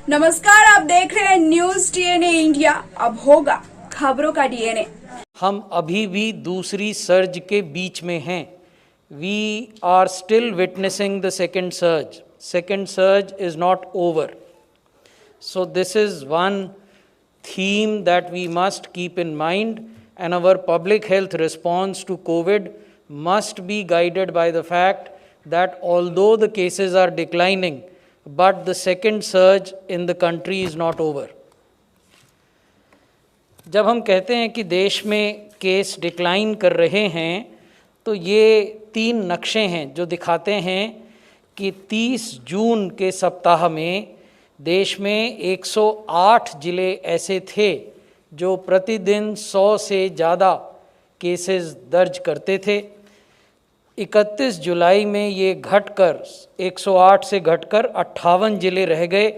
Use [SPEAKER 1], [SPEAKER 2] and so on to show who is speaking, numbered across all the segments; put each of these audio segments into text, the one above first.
[SPEAKER 1] नमस्कार, आप देख रहे हैं न्यूज डीएनए इंडिया। अब होगा खबरों का डीएनए।
[SPEAKER 2] हम अभी भी दूसरी सर्ज के बीच में हैं। We are still witnessing the second surge. Second surge is not over. So this is one theme that we must keep in mind, and our public health response to COVID must be guided by the fact that although the cases are declining, but the second surge in the country is not over. जब हम कहते हैं कि देश में case decline कर रहे हैं, तो ये 3 नक्शे हैं जो दिखाते हैं कि 30 जून के सप्ताह में देश में 108 जिले ऐसे थे जो प्रतिदिन 100 से ज़्यादा केसेस दर्ज करते थे। 31 जुलाई में ये घटकर 108 से घटकर 58 जिले रह गए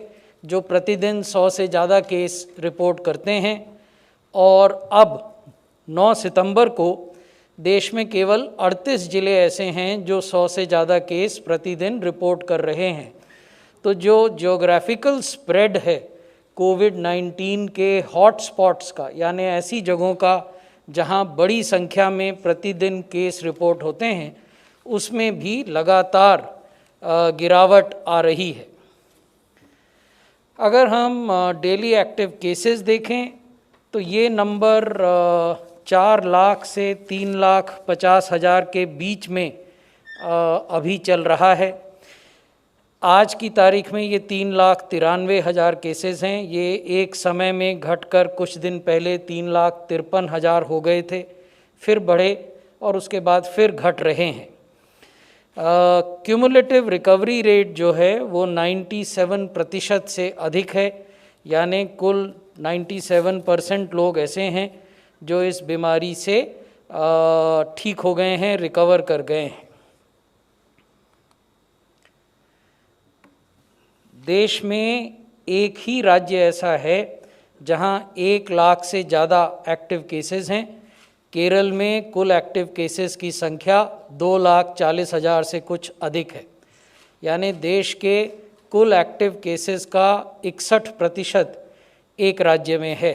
[SPEAKER 2] जो प्रतिदिन 100 से ज़्यादा केस रिपोर्ट करते हैं, और अब 9 सितंबर को देश में केवल 38 जिले ऐसे हैं जो 100 से ज़्यादा केस प्रतिदिन रिपोर्ट कर रहे हैं। तो जो ज्योग्राफिकल स्प्रेड है कोविड-19 के हॉटस्पॉट्स का, यानी ऐसी जगहों का जहां बड़ी संख्या में प्रतिदिन केस रिपोर्ट होते हैं, उसमें भी लगातार गिरावट आ रही है। अगर हम डेली एक्टिव केसेस देखें तो ये नंबर 4 लाख से 3,50,000 के बीच में अभी चल रहा है। आज की तारीख में ये 3,93,000 केसेस हैं। ये एक समय में घटकर कुछ दिन पहले 3,53,000 हो गए थे, फिर बढ़े और उसके बाद फिर घट रहे हैं। क्यूमुलेटिव रिकवरी रेट जो है वो 97% से अधिक है, यानी कुल 97% लोग ऐसे हैं जो इस बीमारी से ठीक हो गए हैं, रिकवर कर गए हैं। देश में एक ही राज्य ऐसा है जहां 1 लाख से ज़्यादा एक्टिव केसेस हैं। केरल में कुल एक्टिव केसेस की संख्या 2,40,000 से कुछ अधिक है, यानी देश के कुल एक्टिव केसेस का 61% एक राज्य में है।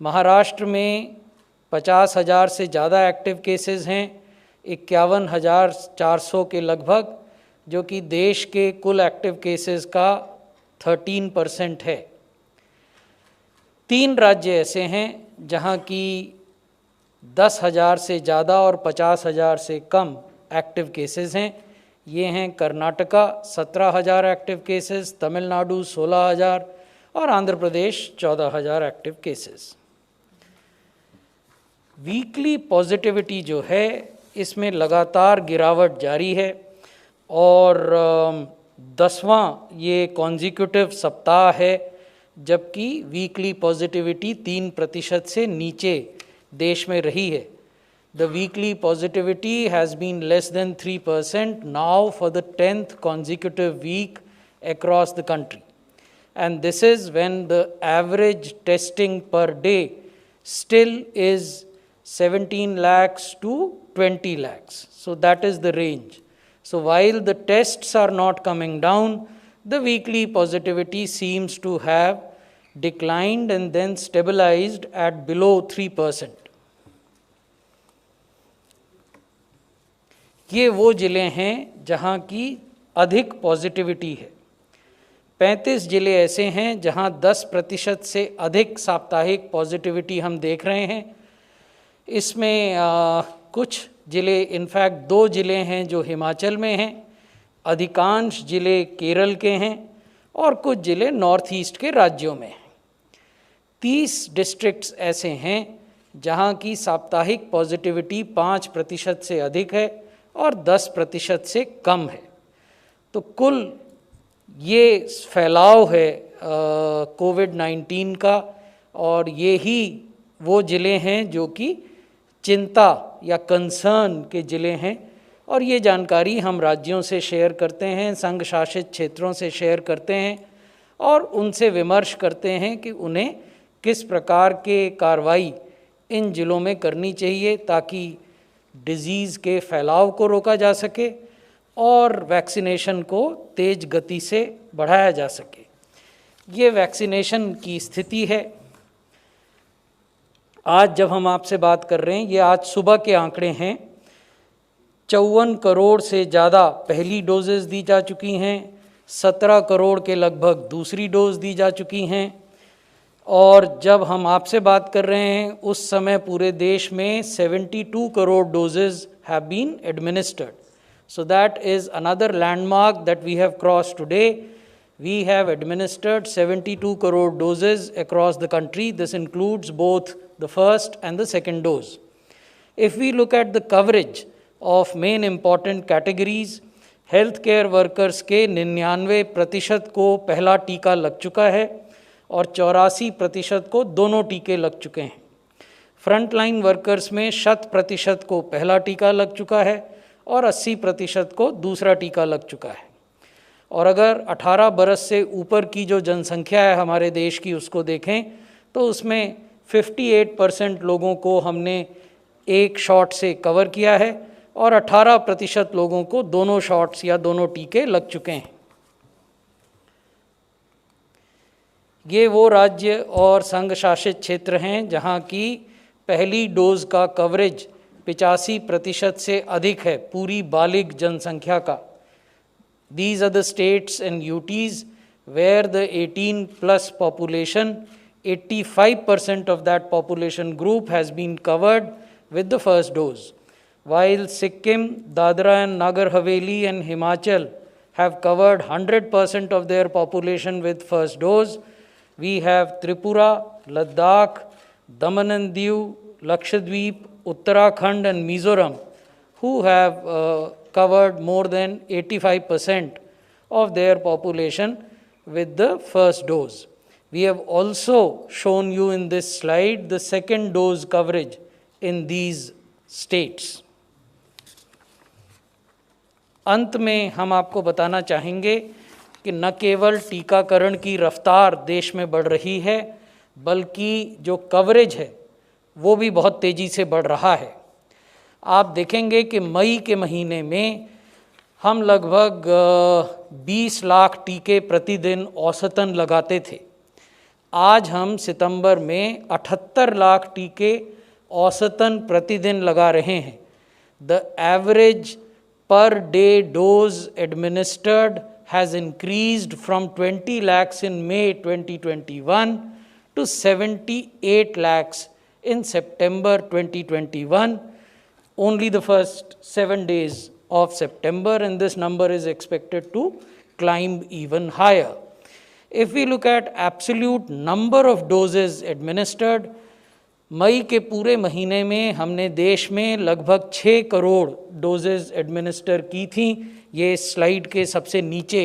[SPEAKER 2] महाराष्ट्र में 50,000 से ज़्यादा एक्टिव केसेस हैं, 51,400 के लगभग, जो कि देश के कुल एक्टिव केसेस का 13% है। 3 राज्य ऐसे हैं जहां की 10,000 से ज़्यादा और 50,000 से कम एक्टिव केसेस हैं। ये हैं कर्नाटका 17,000 एक्टिव केसेस, तमिलनाडु 16,000 और Andhra Pradesh 14,000 active cases. Weekly positivity जो है इसमें लगातार गिरावट जारी है, और 10वां ये कॉन्जिक्यूटिव सप्ताह है जबकि वीकली पॉजिटिविटी 3% से नीचे देश में रही है। The weekly positivity has been less than 3% now for the 10th consecutive week across the country, and this is when the average testing per day still is 17 lakhs to 20 lakhs. So that is the range. So while the tests are not coming down, the weekly positivity seems to have declined and then stabilized at below 3%. ये वो जिले हैं जहाँ की अधिक positivity है। 35 जिले ऐसे हैं जहाँ 10% से अधिक साप्ताहिक पॉजिटिविटी हम देख रहे हैं। इसमें कुछ जिले, इनफैक्ट 2 जिले हैं जो हिमाचल में हैं, अधिकांश जिले केरल के हैं और कुछ जिले नॉर्थ ईस्ट के राज्यों में हैं। 30 डिस्ट्रिक्ट्स ऐसे हैं जहां की साप्ताहिक पॉजिटिविटी 5% से अधिक है और 10% से कम है। तो कुल ये फैलाव है कोविड-19 का, और ये ही वो ज़िले हैं जो कि चिंता या कंसर्न के ज़िले हैं, और ये जानकारी हम राज्यों से शेयर करते हैं, संघ शासित क्षेत्रों से शेयर करते हैं और उनसे विमर्श करते हैं कि उन्हें किस प्रकार के कार्रवाई इन ज़िलों में करनी चाहिए ताकि डिज़ीज़ के फैलाव को रोका जा सके और वैक्सीनेशन को तेज़ गति से बढ़ाया जा सके। ये वैक्सीनेशन की स्थिति है। आज जब हम आपसे बात कर रहे हैं, ये आज सुबह के आंकड़े हैं, 54 करोड़ से ज़्यादा पहली डोजेज़ दी जा चुकी हैं, 17 करोड़ के लगभग दूसरी डोज दी जा चुकी हैं, और जब हम आपसे बात कर रहे हैं उस समय पूरे देश में 72 crore doses have been administered. So that is another landmark that we have crossed today. We have administered 72 crore doses across the country. This includes both the first and the second dose. If we look at the coverage of main important categories, health care workers के 99% को पहला टीका लग चुका है और 84% को दोनों टीके लग चुके हैं। फ्रंट लाइन वर्कर्स में 100% को पहला टीका लग चुका है और 80% को दूसरा टीका लग चुका है। और अगर 18 बरस से ऊपर की जो जनसंख्या है हमारे देश की उसको देखें तो उसमें 58% लोगों को हमने एक शॉट से कवर किया है और 18% लोगों को दोनों शॉट्स या दोनों टीके लग चुके हैं। ये वो राज्य और संघ शासित क्षेत्र हैं जहाँ की पहली डोज का कवरेज 85% से अधिक है पूरी बालिग जनसंख्या का। These are the states and UTs where the 18+ population, 85% of that population group has been covered with the first dose. While Sikkim, Dadra and Nagar Haveli and Himachal have covered 100% of their population with first dose, we have Tripura, Ladakh, Daman and Diu, Lakshadweep, Uttarakhand and Mizoram who have covered more than 85% of their population with the first dose. We have also shown you in this slide the second dose coverage in these states. अंत में हम आपको बताना चाहेंगे कि न केवल टीकाकरण की रफ्तार देश में बढ़ रही है बल्कि जो कवरेज है वो भी बहुत तेज़ी से बढ़ रहा है। आप देखेंगे कि मई के महीने में हम लगभग 20 लाख टीके प्रतिदिन औसतन लगाते थे। आज हम सितंबर में 78 लाख टीके औसतन प्रतिदिन लगा रहे हैं। The average per day dose administered has increased from 20 lakhs in May 2021 to 78 lakhs in September 2021, only the first 7 days of September, and this number is expected to climb even higher. If we look at absolute number of doses administered, मई के पूरे महीने में हमने देश में लगभग 6 crore doses administer की थी। ये स्लाइड के सबसे नीचे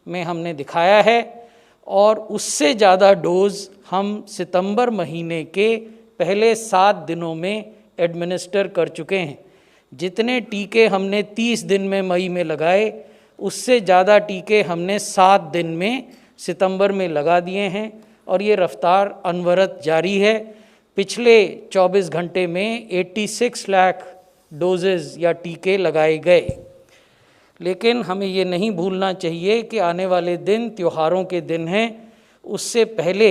[SPEAKER 2] में हमने दिखाया है और उससे ज़्यादा डोज हम सितंबर महीने के पहले 7 दिनों में एडमिनिस्टर कर चुके हैं। जितने टीके हमने 30 दिन में मई में लगाए उससे ज़्यादा टीके हमने 7 दिन में सितंबर में लगा दिए हैं और ये रफ्तार अनवरत जारी है। पिछले 24 घंटे में 86 लाख डोजेज़ या टीके लगाए गए। लेकिन हमें ये नहीं भूलना चाहिए कि आने वाले दिन त्योहारों के दिन हैं, उससे पहले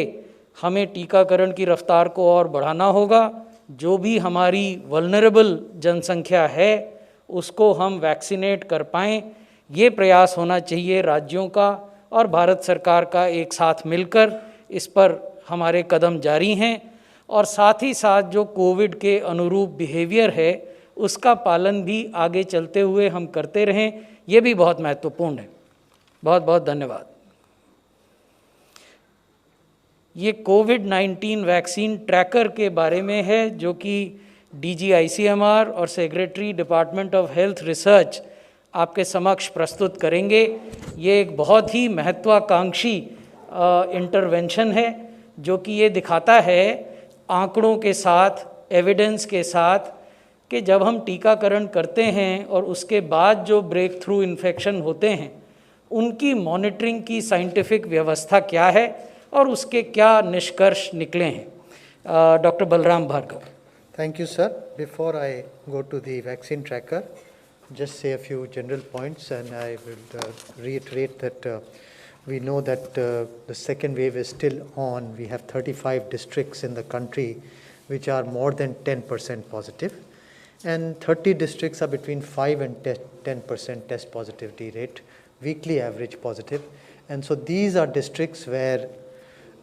[SPEAKER 2] हमें टीकाकरण की रफ्तार को और बढ़ाना होगा। जो भी हमारी वल्नरेबल जनसंख्या है उसको हम वैक्सीनेट कर पाएँ, ये प्रयास होना चाहिए राज्यों का और भारत सरकार का एक साथ मिलकर। इस पर हमारे कदम जारी हैं और साथ ही साथ जो कोविड के अनुरूप बिहेवियर है उसका पालन भी आगे चलते हुए हम करते रहें, ये भी बहुत महत्वपूर्ण है। बहुत बहुत धन्यवाद। ये कोविड-19 वैक्सीन ट्रैकर के बारे में है जो कि DGICMR और secretary department of health research आपके समक्ष प्रस्तुत करेंगे। ये एक बहुत ही महत्वाकांक्षी इंटरवेंशन है जो कि ये दिखाता है आंकड़ों के साथ, एविडेंस के साथ, कि जब हम टीकाकरण करते हैं और उसके बाद जो ब्रेक थ्रू इन्फेक्शन होते हैं उनकी मॉनिटरिंग की साइंटिफिक व्यवस्था क्या है और उसके क्या निष्कर्ष निकले हैं। Doctor Balram Bhargava.
[SPEAKER 3] Thank you, sir. Before I go to the vaccine tracker, just say a few general points, and I will reiterate that We know that the second wave is still on. We have 35 districts in the country which are more than 10% positive, and 30 districts are between 5 and 10% test positivity rate, weekly average positive. And so these are districts where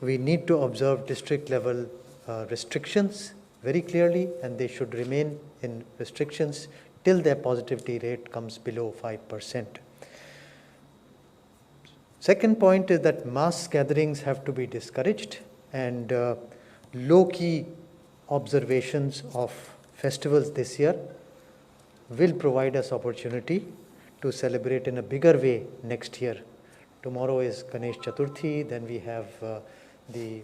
[SPEAKER 3] we need to observe district level restrictions very clearly, and they should remain in restrictions till their positivity rate comes below 5%. Second point is that mass gatherings have to be discouraged, and low-key observations of festivals this year will provide us opportunity to celebrate in a bigger way next year. Tomorrow is Ganesh Chaturthi, then we have the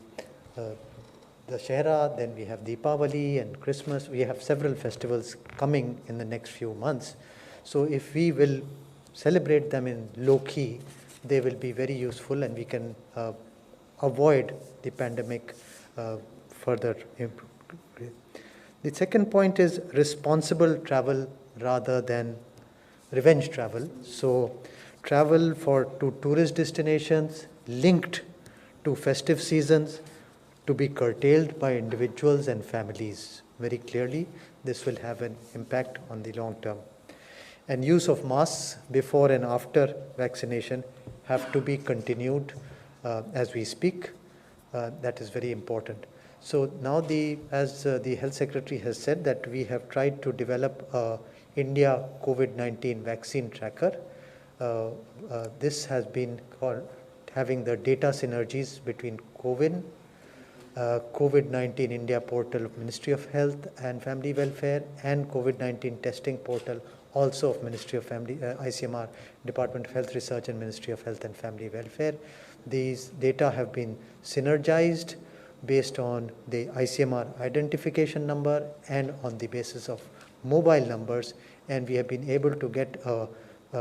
[SPEAKER 3] Shahra, then we have Deepavali and Christmas. We have several festivals coming in the next few months. So if we will celebrate them in low key, they will be very useful, and we can avoid the pandemic further. The second point is responsible travel rather than revenge travel. So travel to tourist destinations linked to festive seasons to be curtailed by individuals and families. Very clearly, this will have an impact on the long term. And use of masks before and after vaccination have to be continued as we speak. That is very important. So now, as the Health Secretary has said, that we have tried to develop a India COVID-19 vaccine tracker. This has been called having the data synergies between CoWIN, COVID-19 India portal of Ministry of Health and Family Welfare, and COVID-19 testing portal also of Ministry of Family, ICMR, Department of Health Research and Ministry of Health and Family Welfare. These data have been synergized based on the ICMR identification number and on the basis of mobile numbers, and we have been able to get a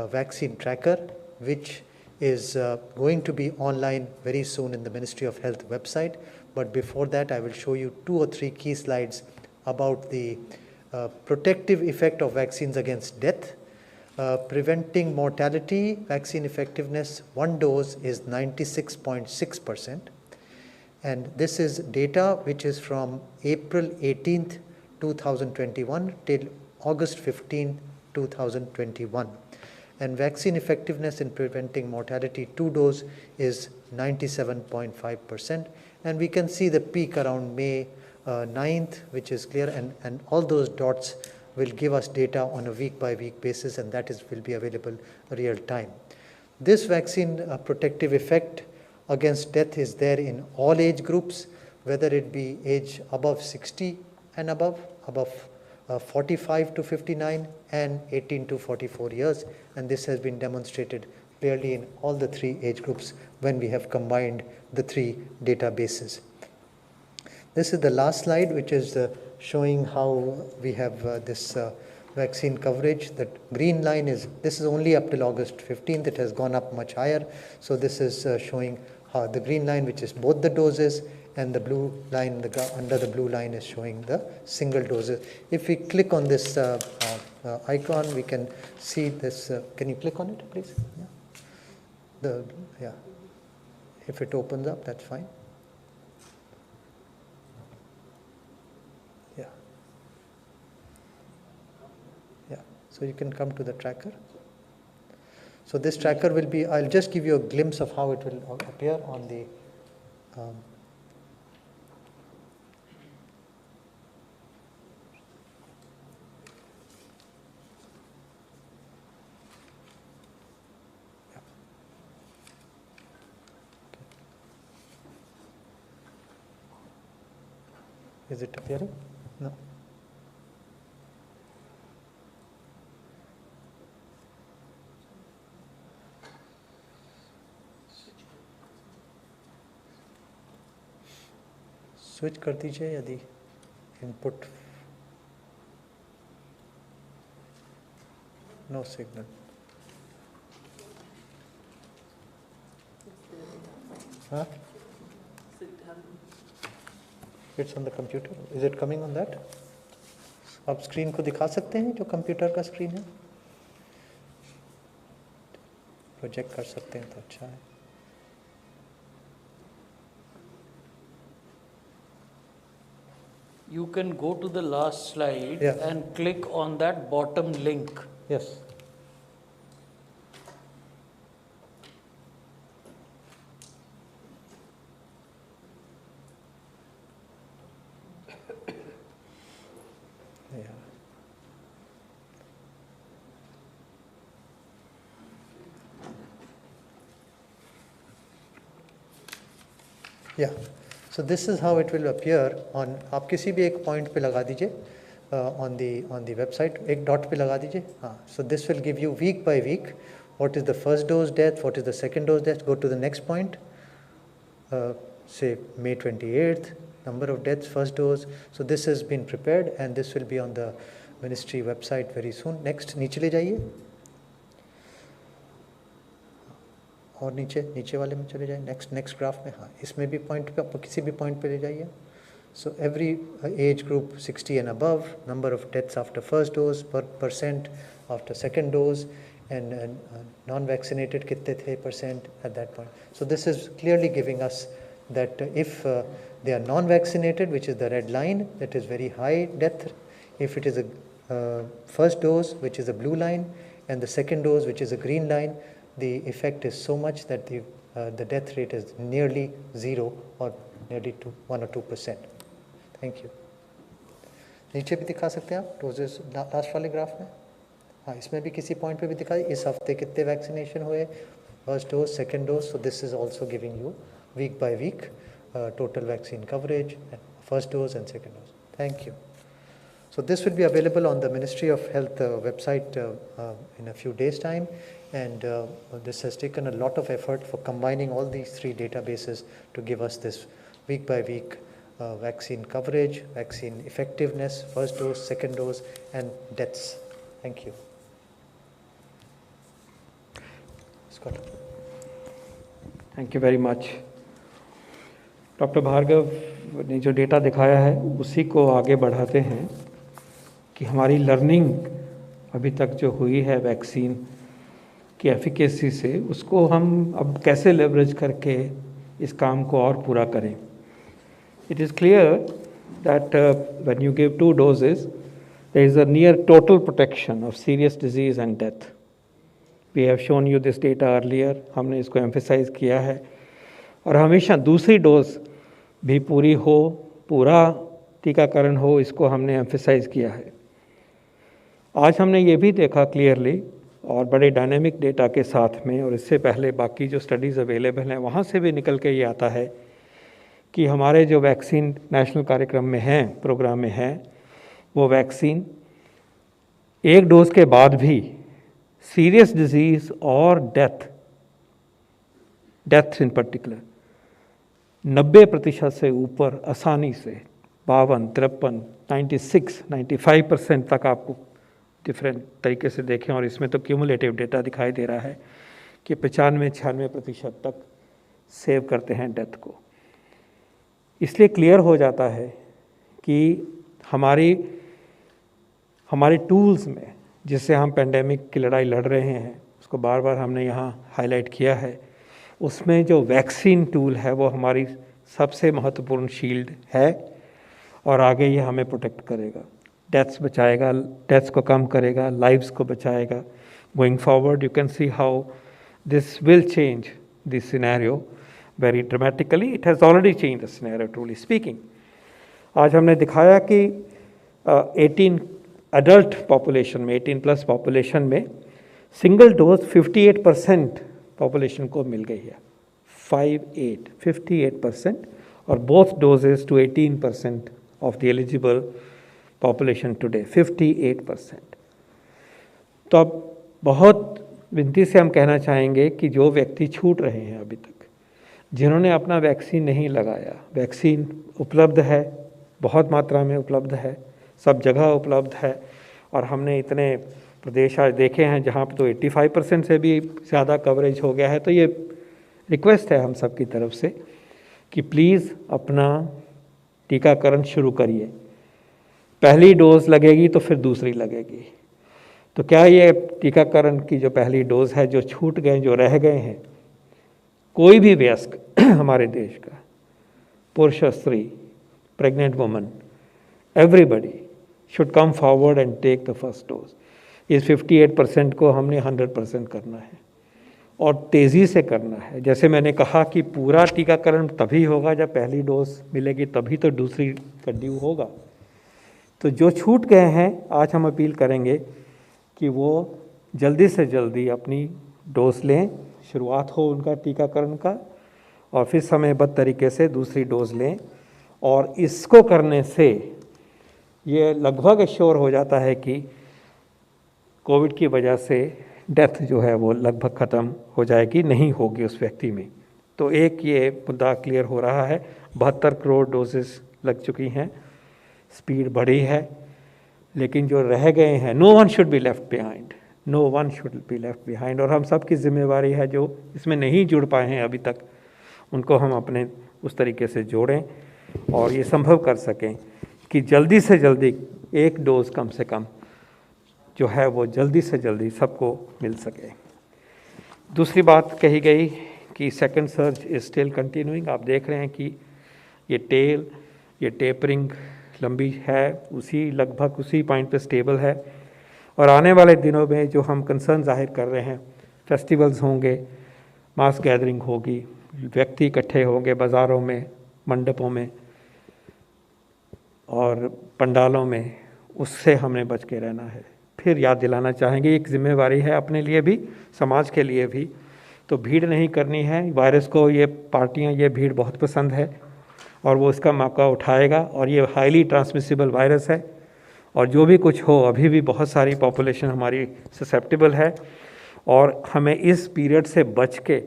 [SPEAKER 3] vaccine tracker which is going to be online very soon in the Ministry of Health website. But before that, I will show you 2 or 3 key slides about the protective effect of vaccines against death. Preventing mortality, vaccine effectiveness, 1 dose is 96.6%. And this is data which is from April 18th, 2021 till August 15th, 2021. And vaccine effectiveness in preventing mortality 2 dose is 97.5%. And we can see the peak around May 9th, which is clear, and all those dots will give us data on a week-by-week basis, and that will be available real time. This vaccine protective effect against death is there in all age groups, whether it be age above 60 and above 45 to 59, and 18 to 44 years, and this has been demonstrated clearly in all the 3 age groups when we have combined the 3 databases. This is the last slide, which is showing how we have this vaccine coverage. That green line this is only up till August 15th. It has gone up much higher. So this is showing how the green line, which is both the doses, and the blue line, under the blue line is showing the single doses. If we click on this icon, we can see this. Can you click on it, please? Yeah. If it opens up, that's fine. Yeah. Yeah. So you can come to the tracker. So this tracker will be, I'll just give you a glimpse of how it will appear on the Is it appearing? No. Switch कर दीजिए यदि input no signal हाँ it's on the computer is it coming on that आप screen को दिखा सकते हैं जो कंप्यूटर का स्क्रीन है प्रोजेक्ट कर सकते हैं तो अच्छा है
[SPEAKER 2] You can go to the last slide
[SPEAKER 3] Yeah.
[SPEAKER 2] and click on that bottom link.
[SPEAKER 3] Yes. Yeah. Yeah. So this is how it will appear on. आप किसी भी एक point पे लगा दीजिए on the website. एक dot पे लगा दीजिए. हाँ. So this will give you week by week what is the first dose death, what is the second dose death. Go to the next point. Say May 28th, number of deaths, first dose. So this has been prepared and this will be on the ministry website very soon. Next, नीचे ले जाइए. और नीचे वाले में चले जाए. Next graph में. हाँ, इसमें भी पॉइंट पे आप किसी भी पॉइंट पे ले जाइए. So every age group 60 and above, number of deaths after first dose, percent after second dose, and non vaccinated कितने थे percent at that point. So this is clearly giving us that if they are non-vaccinated, which is the red line, that is very high death. If it is a first dose, which is a blue line, and the second dose, which is a green line, the effect is so much that the death rate is nearly zero or nearly 1 or 2%. Thank you. नीचे भी दिखा सकते हैं आप doses last वाले graph में. हाँ, इसमें भी किसी पॉइंट पे भी दिखाई इस हफ्ते कितने वैक्सीनेशन हुए, first dose, second dose. So this is also giving you week by week total vaccine coverage, first dose and second dose. Thank you. So this will be available on the Ministry of Health website in a few days time, and this has taken a lot of effort for combining all these three databases to give us this week by week vaccine coverage, vaccine effectiveness, first dose, second dose, and deaths. Thank you. Scott.
[SPEAKER 4] Thank you very much. Doctor Bhargava ने जो data दिखाया है उसी को आगे बढ़ाते हैं कि हमारी लर्निंग अभी तक जो हुई है वैक्सीन की एफिकेसी से, उसको हम अब कैसे लेवरेज करके इस काम को और पूरा करें. It is clear that when you give 2 doses there is a near total protection of serious disease and death. We have shown you this data earlier. हमने इसको एम्फेसाइज किया है और हमेशा दूसरी डोज भी पूरी हो, पूरा टीकाकरण हो, इसको हमने एम्फेसाइज किया है. आज हमने ये भी देखा क्लियरली और बड़े डायनेमिक डेटा के साथ में, और इससे पहले बाकी जो स्टडीज़ अवेलेबल हैं वहाँ से भी निकल के ये आता है कि हमारे जो वैक्सीन नेशनल कार्यक्रम में हैं, प्रोग्राम में हैं, वो वैक्सीन एक डोज के बाद भी सीरियस डिजीज़ और डेथ इन पर्टिकुलर 90% से ऊपर आसानी से 52, 53, 96, 95% तक आपको डिफरेंट तरीके से देखें. और इसमें तो क्यूमुलेटिव डेटा दिखाई दे रहा है कि 95-96% तक सेव करते हैं डेथ को. इसलिए क्लियर हो जाता है कि हमारे टूल्स में जिससे हम पेंडेमिक की लड़ाई लड़ रहे हैं, उसको बार बार हमने यहाँ हाईलाइट किया है, उसमें जो वैक्सीन टूल है वो हमारी सबसे महत्वपूर्ण शील्ड है और आगे ये हमें प्रोटेक्ट करेगा, डेथ्स बचाएगा, डेथ्स को कम करेगा, लाइव्स को बचाएगा. Going forward you can see how this will change this scenario very dramatically. It has already change the scenario truly speaking. आज हमने दिखाया कि 18 एडल्ट पॉपुलेशन में, 18+ पॉपुलेशन में सिंगल डोज 58% पॉपुलेशन को मिल गई है. 58% और both doses to 18% of the eligible population today, 58%. तो अब बहुत विनती से हम कहना चाहेंगे कि जो व्यक्ति छूट रहे हैं अभी तक, जिन्होंने अपना वैक्सीन नहीं लगाया, वैक्सीन उपलब्ध है, बहुत मात्रा में उपलब्ध है, सब जगह उपलब्ध है. और हमने इतने प्रदेश आज देखे हैं जहाँ पर तो 85% से भी ज़्यादा कवरेज हो गया है. तो ये रिक्वेस्ट है हम सब की तरफ से कि प्लीज़ अपना टीकाकरण शुरू करिए. पहली डोज लगेगी तो फिर दूसरी लगेगी. तो क्या ये टीकाकरण की जो पहली डोज है, जो छूट गए, जो रह गए हैं, कोई भी वयस्क हमारे देश का, पुरुष, स्त्री, pregnant woman, everybody should come forward and take the first dose. इस 58% को हमने 100% करना है और तेज़ी से करना है। जैसे मैंने कहा कि पूरा टीकाकरण तभी होगा जब पहली डोज मिलेगी, तभी तो दूसरी का ड्यू होगा। तो जो छूट गए हैं, आज हम अपील करेंगे कि वो जल्दी से जल्दी अपनी डोज लें, शुरुआत हो उनका टीकाकरण का, और फिर समयबद्ध तरीके से दूसरी डोज लें। और इसको करने से ये लगभग एश्योर हो जाता है कि कोविड की वजह से डेथ जो है वो लगभग ख़त्म हो जाएगी, नहीं होगी उस व्यक्ति में। तो एक ये मुद्दा क्लियर हो रहा है। 72 करोड़ डोजेस लग चुकी हैं, स्पीड बढ़ी है, लेकिन जो रह गए हैं, no one should be left behind, no one should be left behind. और हम सब की जिम्मेवारी है जो इसमें नहीं जुड़ पाए हैं अभी तक, उनको हम अपने उस तरीके से जोड़ें और ये संभव कर सकें कि जल्दी से जल्दी एक डोज कम से कम जो है वो जल्दी से जल्दी सबको मिल सके। दूसरी बात कही गई कि second surge is still continuing. आप देख रहे हैं कि ये टेपरिंग लंबी है, उसी लगभग उसी पॉइंट पे स्टेबल है। और आने वाले दिनों में जो हम कंसर्न जाहिर कर रहे हैं, फेस्टिवल्स होंगे, मास गैदरिंग होगी, व्यक्ति इकट्ठे होंगे बाज़ारों में, मंडपों में और पंडालों में, उससे हमें बच के रहना है। फिर याद दिलाना चाहेंगे, एक जिम्मेवारी है अपने लिए भी, समाज के लिए भी। तो भीड़ नहीं करनी है। वायरस को ये पार्टियां, ये भीड़ बहुत पसंद है और वो इसका मौका उठाएगा। और ये हाईली ट्रांसमिसिबल वायरस है और जो भी कुछ हो, अभी भी बहुत सारी पॉपुलेशन हमारी ससेप्टेबल है और हमें इस पीरियड से बच के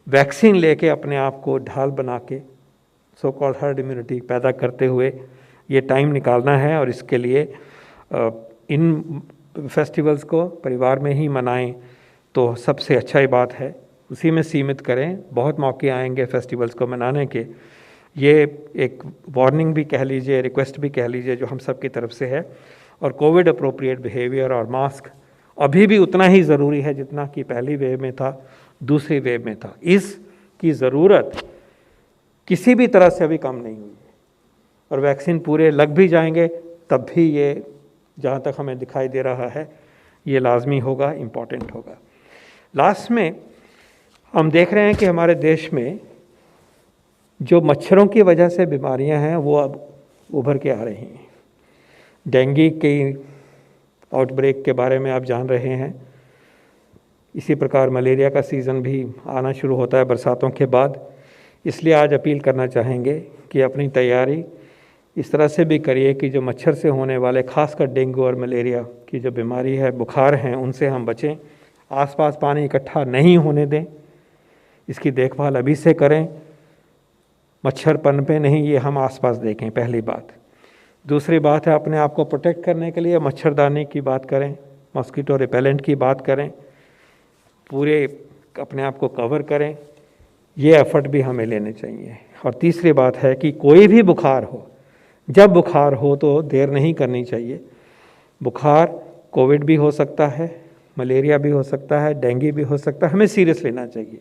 [SPEAKER 4] वैक्सीन लेके अपने आप को ढाल बना के सो कॉल्ड हर्ड इम्यूनिटी पैदा करते हुए ये टाइम निकालना है। और इसके लिए इन फेस्टिवल्स को परिवार में ही मनाएं तो सबसे अच्छा ही बात है, उसी में सीमित करें। बहुत मौके आएंगे फेस्टिवल्स को मनाने के। ये एक वार्निंग भी कह लीजिए, रिक्वेस्ट भी कह लीजिए जो हम सब की तरफ से है। और कोविड अप्रोप्रिएट बिहेवियर और मास्क अभी भी उतना ही ज़रूरी है जितना कि पहली वेव में था, दूसरी वेव में था। इसकी ज़रूरत किसी भी तरह से अभी कम नहीं हुई है। और वैक्सीन पूरे लग भी जाएंगे तब भी ये, जहाँ तक हमें दिखाई दे रहा है, ये लाजमी होगा, इम्पॉर्टेंट होगा। लास्ट में हम देख रहे हैं कि हमारे देश में जो मच्छरों की वजह से बीमारियां हैं वो अब उभर के आ रही हैं। डेंगू के आउटब्रेक के बारे में आप जान रहे हैं। इसी प्रकार मलेरिया का सीज़न भी आना शुरू होता है बरसातों के बाद। इसलिए आज अपील करना चाहेंगे कि अपनी तैयारी इस तरह से भी करिए कि जो मच्छर से होने वाले, खासकर डेंगू और मलेरिया की जो बीमारी है, बुखार हैं, उनसे हम बचें। आसपास पानी इकट्ठा नहीं होने दें, इसकी देखभाल अभी से करें। मच्छर पनपे नहीं, ये हम आसपास देखें, पहली बात। दूसरी बात है, अपने आप को प्रोटेक्ट करने के लिए मच्छरदानी की बात करें, मॉस्किटो रिपेलेंट की बात करें, पूरे अपने आप को कवर करें। ये एफर्ट भी हमें लेने चाहिए। और तीसरी बात है कि कोई भी बुखार हो, जब बुखार हो तो देर नहीं करनी चाहिए। बुखार कोविड भी हो सकता है, मलेरिया भी हो सकता है, डेंगू भी हो सकता है, हमें सीरियस लेना चाहिए।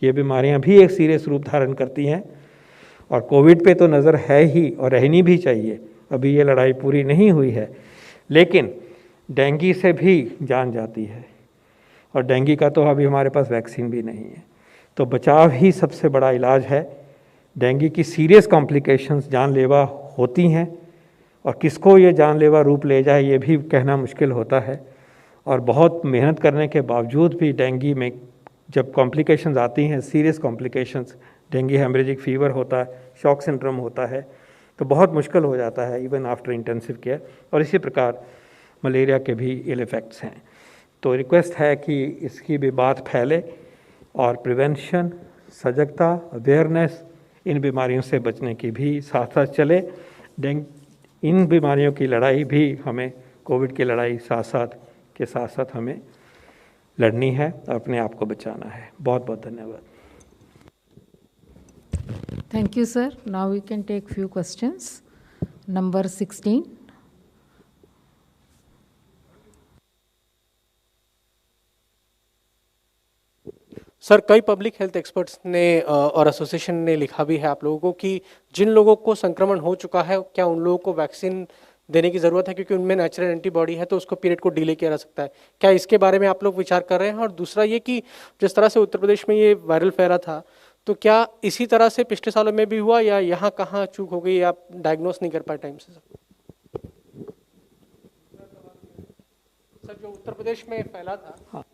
[SPEAKER 4] ये बीमारियां भी एक सीरियस रूप धारण करती हैं और कोविड पे तो नज़र है ही और रहनी भी चाहिए। अभी ये लड़ाई पूरी नहीं हुई है, लेकिन डेंगू से भी जान जाती है और डेंगू का तो अभी हमारे पास वैक्सीन भी नहीं है। तो बचाव ही सबसे बड़ा इलाज है। डेंगू की सीरियस कॉम्प्लिकेशंस जानलेवा होती हैं और किसको ये जानलेवा रूप ले जाए ये भी कहना मुश्किल होता है। और बहुत मेहनत करने के बावजूद भी डेंगू में जब कॉम्प्लिकेशंस आती हैं, serious complications, dengue haemorrhagic fever होता है, शॉक सिंड्रोम होता है, तो बहुत मुश्किल हो जाता है इवन आफ्टर इंटेंसिव केयर। और इसी प्रकार मलेरिया के भी इल इफ़ेक्ट्स हैं। तो रिक्वेस्ट है कि इसकी भी बात फैले और प्रिवेंशन, सजगता, अवेयरनेस इन बीमारियों से बचने की भी साथ साथ चले। इन बीमारियों की लड़ाई भी हमें, कोविड की लड़ाई साथ साथ हमें लड़नी है, अपने आप को बचाना है। बहुत बहुत धन्यवाद।
[SPEAKER 5] Thank you, sir. Now we can take few questions. Number 16.
[SPEAKER 6] Sir, कई पब्लिक हेल्थ एक्सपर्ट्स ने और एसोसिएशन ने लिखा भी है आप लोगों को कि जिन लोगों को संक्रमण हो चुका है, क्या उन लोगों को वैक्सीन देने की ज़रूरत है, क्योंकि उनमें नेचुरल एंटीबॉडी है तो उसको पीरियड को डिले किया जा सकता है। क्या इसके बारे में आप लोग विचार कर रहे हैं? और दूसरा ये कि जिस तरह से उत्तर प्रदेश में ये वायरल फैला था, तो क्या इसी तरह से पिछले सालों में भी हुआ, या यहाँ कहाँ चूक हो गई, आप डायग्नोस नहीं कर पाए टाइम से? सर, जो उत्तर प्रदेश में फैला था।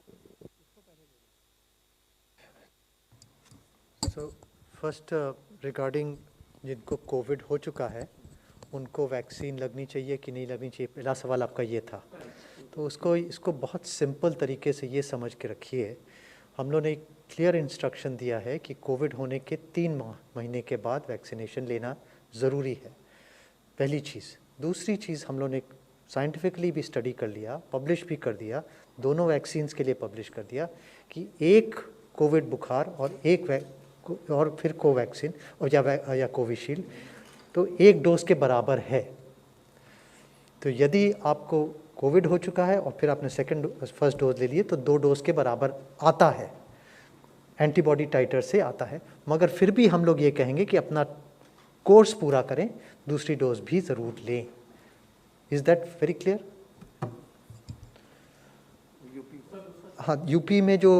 [SPEAKER 3] So first regarding जिनको कोविड हो चुका है उनको वैक्सीन लगनी चाहिए कि नहीं लगनी चाहिए, पहला सवाल आपका ये था। तो इसको बहुत सिंपल तरीके से ये समझ के रखिए, हम लोगों ने एक क्लियर इंस्ट्रक्शन दिया है कि कोविड होने के 3 महीने के बाद वैक्सीनेशन लेना ज़रूरी है, पहली चीज़। दूसरी चीज़, हम लोगों ने साइंटिफिकली भी स्टडी कर लिया, पब्लिश भी कर दिया, दोनों वैक्सीन्स के लिए पब्लिश कर दिया कि एक कोविड बुखार और फिर कोवैक्सीन और या कोविशील्ड तो 1 डोज के बराबर है। तो यदि आपको कोविड हो चुका है और फिर आपने फर्स्ट डोज ले लिए तो 2 डोज के बराबर आता है, एंटीबॉडी टाइटर से आता है। मगर फिर भी हम लोग ये कहेंगे कि अपना कोर्स पूरा करें, दूसरी डोज भी ज़रूर लें। Is that very clear? हाँ, यूपी में जो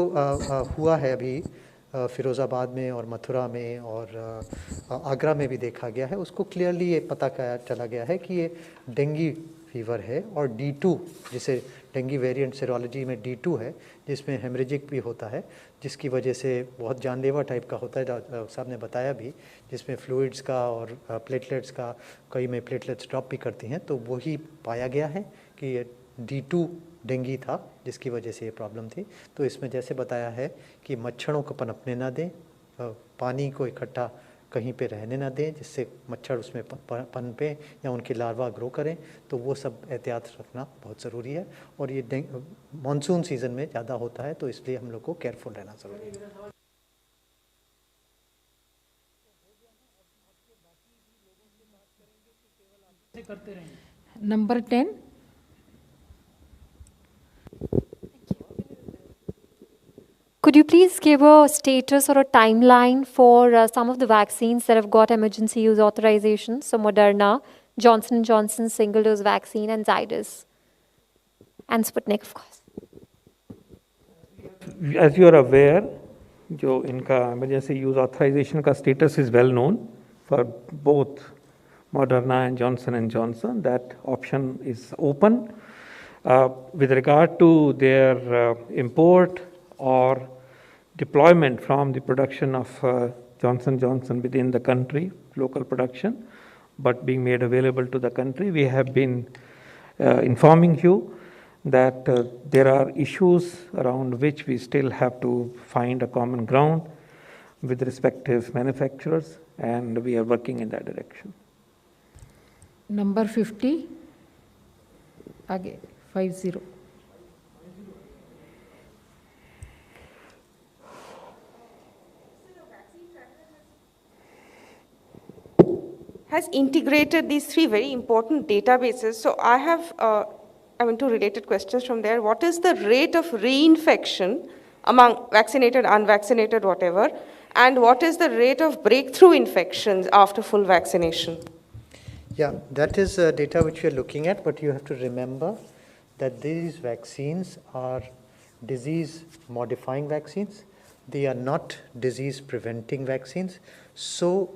[SPEAKER 3] हुआ है अभी, फिरोज़ाबाद में और मथुरा में और आगरा में भी देखा गया है, उसको क्लियरली ये पता चला गया है कि ये डेंगू फीवर है और D2, जिसे डेंगू वेरिएंट सेरोलॉजी में D2 है, जिसमें हेमरेजिक भी होता है, जिसकी वजह से बहुत जानलेवा टाइप का होता है, डॉक्टर साहब ने बताया भी, जिसमें फ्लूइड्स का और प्लेटलेट्स का, कई में प्लेटलेट्स ड्रॉप भी करती हैं। तो वही पाया गया है कि ये D2 डेंगू था जिसकी वजह से ये प्रॉब्लम थी। तो इसमें जैसे बताया है कि मच्छरों को पनपने ना दें, पानी को इकट्ठा कहीं पे रहने ना दें जिससे मच्छर उसमें पनपे या उनके लार्वा ग्रो करें, तो वो सब एहतियात रखना बहुत ज़रूरी है। और ये मानसून सीज़न में ज़्यादा होता है, तो इसलिए हम लोग को केयरफुल रहना ज़रूरी है।
[SPEAKER 5] Number 10.
[SPEAKER 7] Could you please give a status or a timeline for some of the vaccines that have got emergency use authorization? So Moderna, Johnson & Johnson single-dose vaccine, and Zydus, and Sputnik, of course.
[SPEAKER 4] As you are aware, जो इनका emergency use authorization का status is well known for both Moderna and Johnson & Johnson. That option is open. With regard to their import or deployment from the production of Johnson & Johnson within the country, local production, but being made available to the country, we have been informing you that there are issues around which we still have to find a common ground with respective manufacturers, and we are working in that direction.
[SPEAKER 5] Number 50. Again, 50.
[SPEAKER 8] Has integrated these 3 very important databases. So I have 2 related questions from there. What is the rate of reinfection among vaccinated, unvaccinated, whatever? And what is the rate of breakthrough infections after full vaccination?
[SPEAKER 3] Yeah, that is data which we are looking at, but you have to remember that these vaccines are disease-modifying vaccines. They are not disease-preventing vaccines. So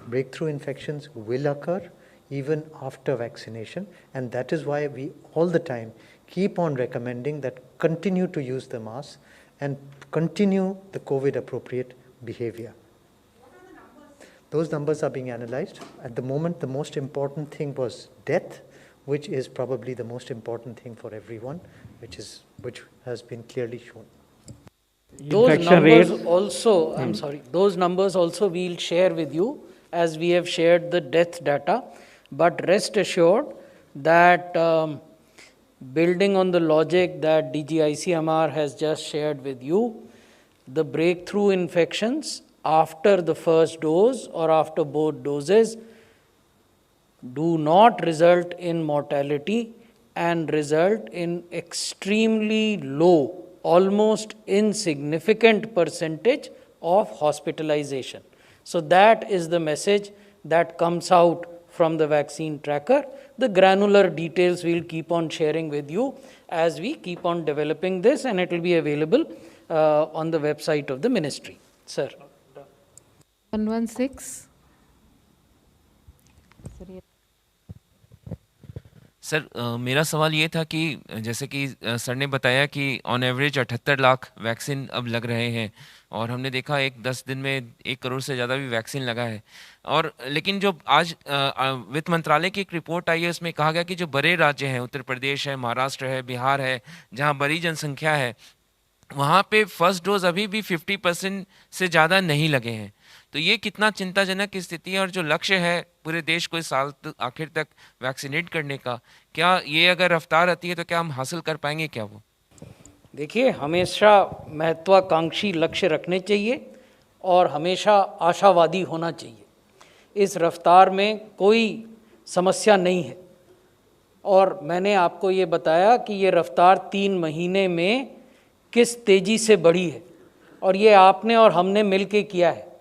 [SPEAKER 3] breakthrough infections will occur even after vaccination, and that is why we all the time keep on recommending that continue to use the mask and continue the COVID-appropriate behavior. Those numbers are being analyzed. At the moment, the most important thing was death, which is probably the most important thing for everyone, which has been clearly shown.
[SPEAKER 2] Those numbers also, I'm sorry, those numbers also we'll share with you as we have shared the death data. But rest assured that building on the logic that DGICMR has just shared with you, the breakthrough infections after the first dose or after both doses do not result in mortality and result in extremely low almost insignificant percentage of hospitalization. So that is the message that comes out from the vaccine tracker. The granular details we'll keep on sharing with you as we keep on developing this, and it will be available on the website of the ministry. Sir.
[SPEAKER 5] 116.
[SPEAKER 9] Sir मेरा सवाल ये था कि जैसे कि sir ने बताया कि ऑन एवरेज 78 लाख वैक्सीन अब लग रहे हैं, और हमने देखा 10 दिन में 1 करोड़ से ज़्यादा भी वैक्सीन लगा है। और लेकिन जो आज वित्त मंत्रालय की एक रिपोर्ट आई है, उसमें कहा गया कि जो बड़े राज्य हैं, उत्तर प्रदेश है, महाराष्ट्र है, बिहार है, जहाँ बड़ी जनसंख्या है, वहाँ पे फर्स्ट डोज अभी भी 50% से ज़्यादा नहीं लगे हैं। तो ये कितना चिंताजनक स्थिति है, और जो लक्ष्य है पूरे देश को इस साल आखिर तक वैक्सीनेट करने का, क्या ये अगर रफ्तार आती है तो क्या हम हासिल कर पाएंगे क्या वो?
[SPEAKER 2] देखिए, हमेशा महत्वाकांक्षी लक्ष्य रखने चाहिए और हमेशा आशावादी होना चाहिए। इस रफ्तार में कोई समस्या नहीं है, और मैंने आपको ये बताया कि ये रफ्तार 3 महीने में किस तेज़ी से बढ़ी है, और ये आपने और हमने मिल के किया है।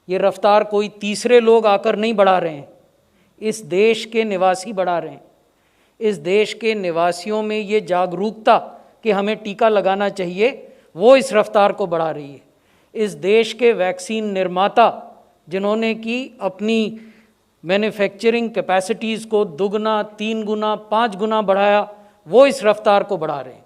[SPEAKER 2] ये रफ्तार कोई तीसरे लोग आकर नहीं बढ़ा रहे हैं, इस देश के निवासी बढ़ा रहे हैं। इस देश के निवासियों में ये जागरूकता कि हमें टीका लगाना चाहिए, वो इस रफ्तार को बढ़ा रही है। इस देश के वैक्सीन निर्माता जिन्होंने कि अपनी मैन्युफैक्चरिंग कैपेसिटीज़ को 2 गुना, 3 गुना, 5 गुना बढ़ाया, वो इस रफ्तार को बढ़ा रहे हैं।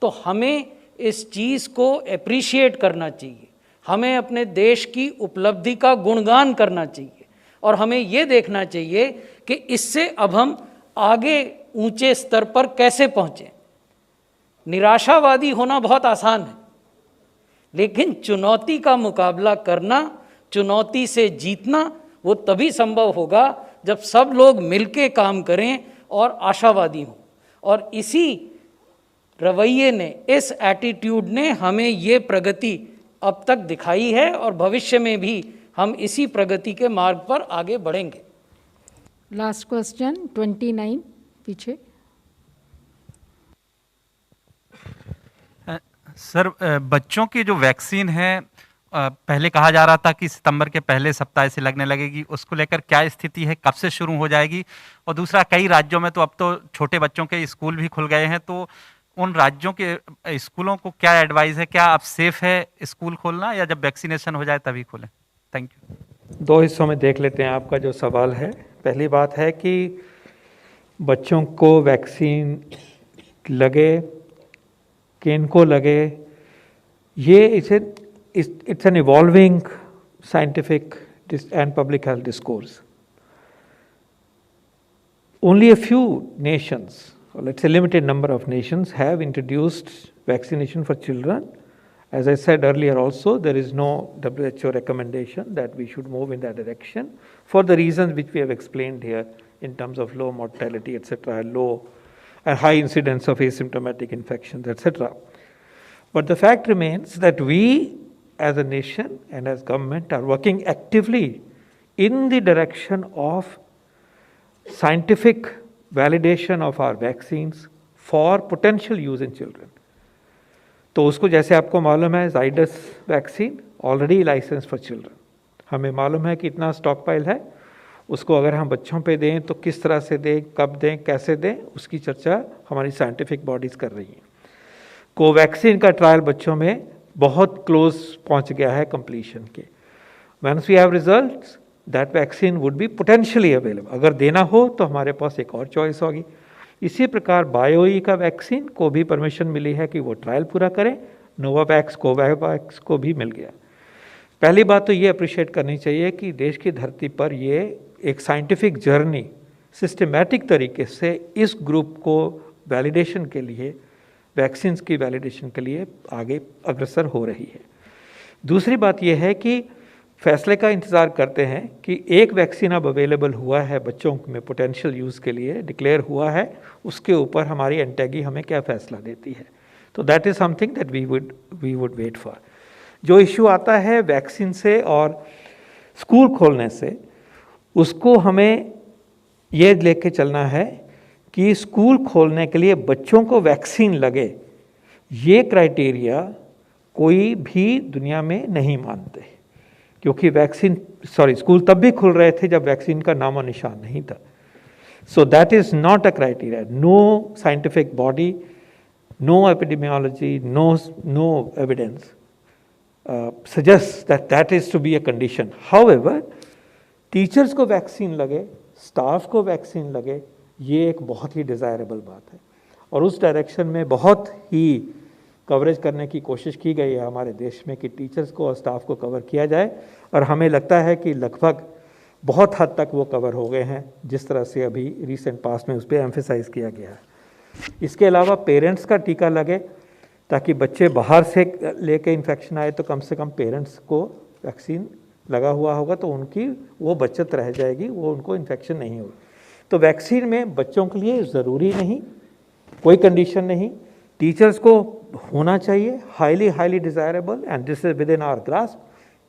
[SPEAKER 2] तो हमें इस चीज़ को एप्रिशिएट करना चाहिए, हमें अपने देश की उपलब्धि का गुणगान करना चाहिए, और हमें ये देखना चाहिए कि इससे अब हम आगे ऊंचे स्तर पर कैसे पहुँचें। निराशावादी होना बहुत आसान है, लेकिन चुनौती का मुकाबला करना, चुनौती से जीतना, वो तभी संभव होगा जब सब लोग मिलके काम करें और आशावादी हों। और इसी रवैये ने, इस एटीट्यूड ने हमें ये प्रगति अब तक दिखाई है, और भविष्य में भी हम इसी प्रगति के मार्ग पर आगे बढ़ेंगे।
[SPEAKER 5] लास्ट क्वेश्चन 29 पीछे।
[SPEAKER 10] सर, बच्चों की जो वैक्सीन है, पहले कहा जा रहा था कि सितंबर के पहले सप्ताह से लगने लगेगी, उसको लेकर क्या स्थिति है, कब से शुरू हो जाएगी? और दूसरा, कई राज्यों में तो अब तो छोटे बच्चों के स्कूल भी खुल गए हैं, तो उन राज्यों के स्कूलों को क्या एडवाइस है? क्या अब सेफ है स्कूल खोलना, या जब वैक्सीनेशन हो जाए तभी खोलें? Thank you.
[SPEAKER 4] 2 हिस्सों में देख लेते हैं आपका जो सवाल है। पहली बात है कि बच्चों को वैक्सीन लगे, किनको लगे, ये it's an evolving scientific and public health discourse. Only a few nations, or let's say limited number of nations, have introduced vaccination for children. As I said earlier also, there is no WHO recommendation that we should move in that direction for the reasons which we have explained here in terms of low mortality, etc., low and high incidence of asymptomatic infections, etc. But the fact remains that we as a nation and as government are working actively in the direction of scientific validation of our vaccines for potential use in children. तो उसको, जैसे आपको मालूम है, Zydus vaccine already licence for children, हमें मालूम है कि इतना स्टॉक पाइल है, उसको अगर हम बच्चों पे दें तो किस तरह से दें, कब दें, कैसे दें, उसकी चर्चा हमारी साइंटिफिक बॉडीज़ कर रही हैं। कोवैक्सीन का ट्रायल बच्चों में बहुत क्लोज पहुंच गया है कंप्लीशन के। Once we have results, that vaccine would be potentially available. अगर देना हो तो हमारे पास एक और चॉइस होगी। इसी प्रकार बायोई का वैक्सीन को भी परमिशन मिली है कि वो ट्रायल पूरा करें। नोवावैक्स, कोवैक्स को भी मिल गया। पहली बात तो ये अप्रिशिएट करनी चाहिए कि देश की धरती पर ये एक साइंटिफिक जर्नी सिस्टमैटिक तरीके से इस ग्रुप को वैलिडेशन के लिए, वैक्सीन्स की वैलिडेशन के लिए आगे अग्रसर हो रही है। दूसरी बात यह है कि फैसले का इंतज़ार करते हैं कि एक वैक्सीन अब अवेलेबल हुआ है बच्चों में पोटेंशियल यूज़ के लिए, डिक्लेयर हुआ है, उसके ऊपर हमारी एंटेगी हमें क्या फ़ैसला देती है। तो that is something that we would wait for. जो इशू आता है वैक्सीन से और स्कूल खोलने से, उसको हमें ये लेके चलना है कि स्कूल खोलने के लिए बच्चों को वैक्सीन लगे, ये क्राइटेरिया कोई भी दुनिया में नहीं मानते, क्योंकि स्कूल तब भी खुल रहे थे जब वैक्सीन का नामो निशान नहीं था. So that is not a criteria. No scientific body, no epidemiology, no evidence suggests that that is to be a condition. However, teachers को वैक्सीन लगे, स्टाफ को वैक्सीन लगे, ये एक बहुत ही डिज़ायरेबल बात है और उस डायरेक्शन में बहुत ही कवरेज करने की कोशिश की गई है हमारे देश में कि टीचर्स को और स्टाफ को कवर किया जाए और हमें लगता है कि लगभग बहुत हद तक वो कवर हो गए हैं, जिस तरह से अभी रिसेंट पास में उस पर एम्फेसाइज किया गया है. इसके अलावा पेरेंट्स का टीका लगे ताकि बच्चे बाहर से लेके इन्फेक्शन आए तो कम से कम पेरेंट्स को वैक्सीन लगा हुआ होगा तो उनकी वो बचत रह जाएगी, वो उनको इन्फेक्शन नहीं होगी. तो वैक्सीन में बच्चों के लिए ज़रूरी नहीं, कोई कंडीशन नहीं, टीचर्स को होना चाहिए, highly desirable and this is within our grasp.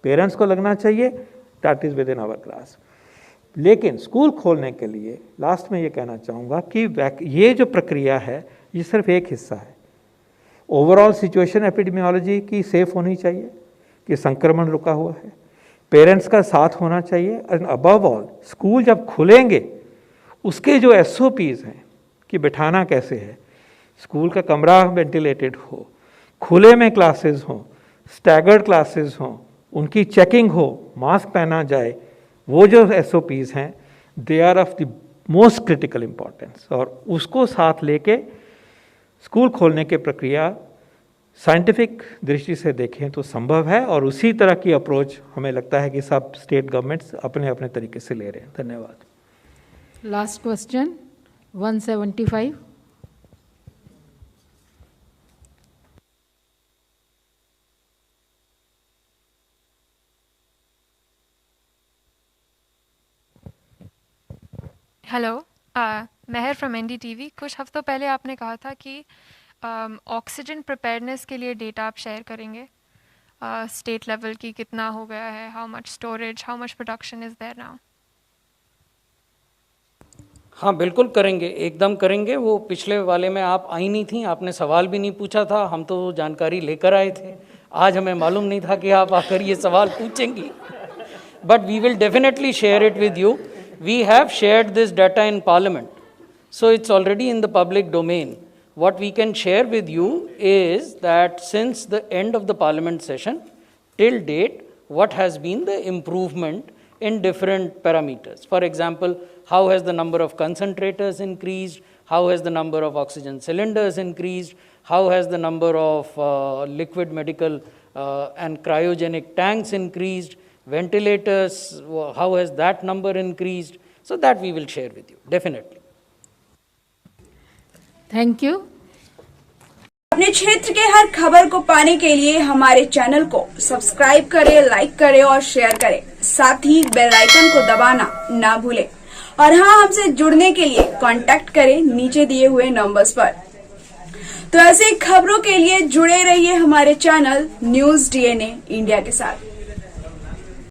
[SPEAKER 4] Parents को लगना चाहिए, that is within our grasp. लेकिन स्कूल खोलने के लिए लास्ट में ये कहना चाहूँगा कि ये जो प्रक्रिया है ये सिर्फ एक हिस्सा है. ओवरऑल सिचुएशन एपिडेमियोलॉजी की सेफ होनी चाहिए कि संक्रमण रुका हुआ है, पेरेंट्स का साथ होना चाहिए एंड अबव ऑल स्कूल जब खुलेंगे उसके जो SOPs हैं कि बिठाना कैसे है, स्कूल का कमरा वेंटिलेटेड हो, खुले में क्लासेस हों, स्टैगर्ड क्लासेस हों, उनकी चेकिंग हो, मास्क पहना जाए, वो जो SOPs हैं they are of the most critical importance. और उसको साथ लेके स्कूल खोलने की प्रक्रिया साइंटिफिक दृष्टि से देखें तो संभव है और उसी तरह की अप्रोच हमें लगता है कि सब स्टेट गवर्नमेंट्स अपने अपने तरीके से ले रहे हैं. धन्यवाद.
[SPEAKER 5] Last question 175.
[SPEAKER 11] Hello, Mehar from NDTV. कुछ हफ्तों पहले आपने कहा था कि ऑक्सीजन प्रिपेयरनेस के लिए डेटा आप शेयर करेंगे स्टेट लेवल की, कितना हो गया है, how much storage, how much production is there now.
[SPEAKER 2] हाँ बिल्कुल करेंगे, एकदम करेंगे. वो पिछले वाले में आप आई नहीं थी, आपने सवाल भी नहीं पूछा था, हम तो जानकारी लेकर आए थे. आज हमें मालूम नहीं था कि आप आकर ये सवाल पूछेंगी, but we will definitely share it with you. We have shared this data in Parliament, so it's already in the public domain. What we can share with you is that since the end of the Parliament session till date, what has been the improvement in different parameters. For example, how has the number of concentrators increased, how has the number of oxygen cylinders increased, how has the number of liquid medical and cryogenic tanks increased, ventilators, how has that number increased, so that we will share with you, definitely.
[SPEAKER 5] Thank you.
[SPEAKER 1] अपने क्षेत्र के हर खबर को पाने के लिए हमारे channel को सब्सक्राइब करें, लाइक करें और शेयर करें. साथ ही बेल आइकन को दबाना ना भूलें. और हाँ, हमसे जुड़ने के लिए कांटेक्ट करें नीचे दिए हुए नंबर्स पर. तो ऐसे खबरों के लिए जुड़े रहिए हमारे चैनल न्यूज़ DNA इंडिया के साथ.